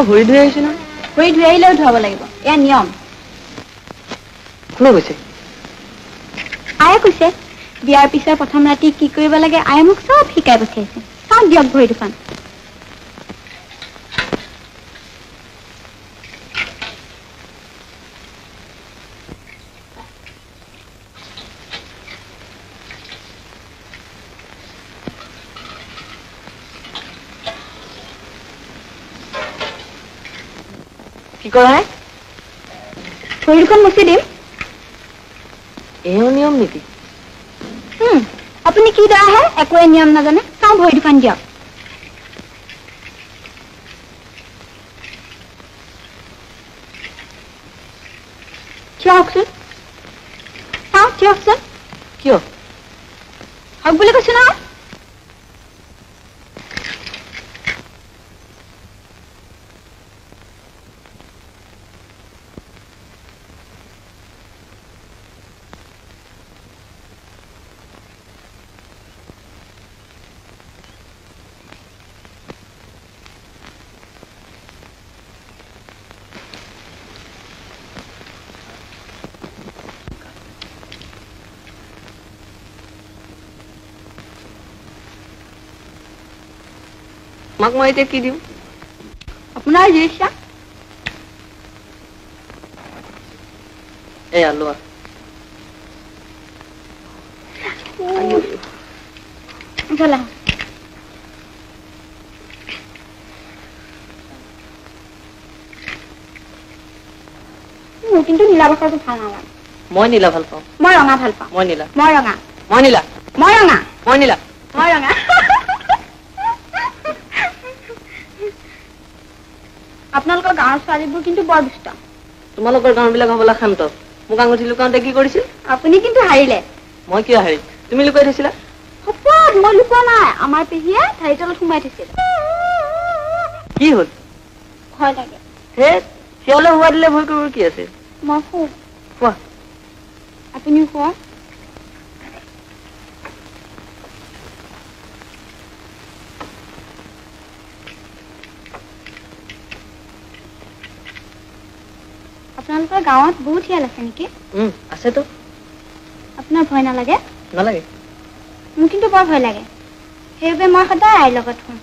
ভৰি ধুই আহিছো না ভৰি ধুই আহিলেও ধুৱাব লাগিব এয়া নিয়ম কোনে কৈছে আয়ে কৈছে বিয়াৰ পিছৰ প্ৰথম ৰাতি কি কৰিব লাগে আয়ে মোক চব শিকাই পঠিয়াইছে চাওঁ দিয়ক ভৰি দুখন কি কৰা হে ভৰি দুখন মুচি দিম এও নিয়ম নেকি আপুনি কি দৰা হে একোৱে নিয়ম নাজানে চাওঁ ভৰি দুখন দিয়ক থিয় হওকচোন চাওঁ থিয় হওকচোন কিয় হওক বুলি কৈছো নহয় মাক মই এতিয়া কি দিম আপোনাৰ যি ইচ্ছা এয়া লোৱা চলা মোৰ কিন্তু নীলা বস্তাটো ভাল নালাগে মই নীলা ভাল পাওঁ মই ৰঙা ভাল পাওঁ মই নীলা মই ৰঙা মই নীলা মই ৰঙা মই নীলা মই ৰঙা আপোনালোকৰ গাঁৱৰ ছোৱালীবোৰ কিন্তু বৰ দুষ্ট তোমালোকৰ গাঁওবিলাক হবলা শান্ত মোক আঙুঠি লুকাওঁতে কি কৰিছিল আপুনি কিন্তু হাৰিলে মই কিয় হাৰি তুমি লুকাই থৈছিলা সপোন মই লুকুৱা নাই আমাৰ পেহীয়ে ঠাৰি তলত সোমাই থৈছিল কি হ'ল ভয় লাগে হে শিয়ালে হোৱা দিলে ভয় কৰিব কি আছে মই শু কোৱা আপুনিও কোৱা আপোনালোকৰ গাঁৱত বহুত শিয়াল আছে নেকি আছেতো আপোনাৰ ভয় নালাগে নালাগে মোৰ কিন্তু বৰ ভয় লাগে সেইবাবে মই সদায় আইৰ লগত শুওঁ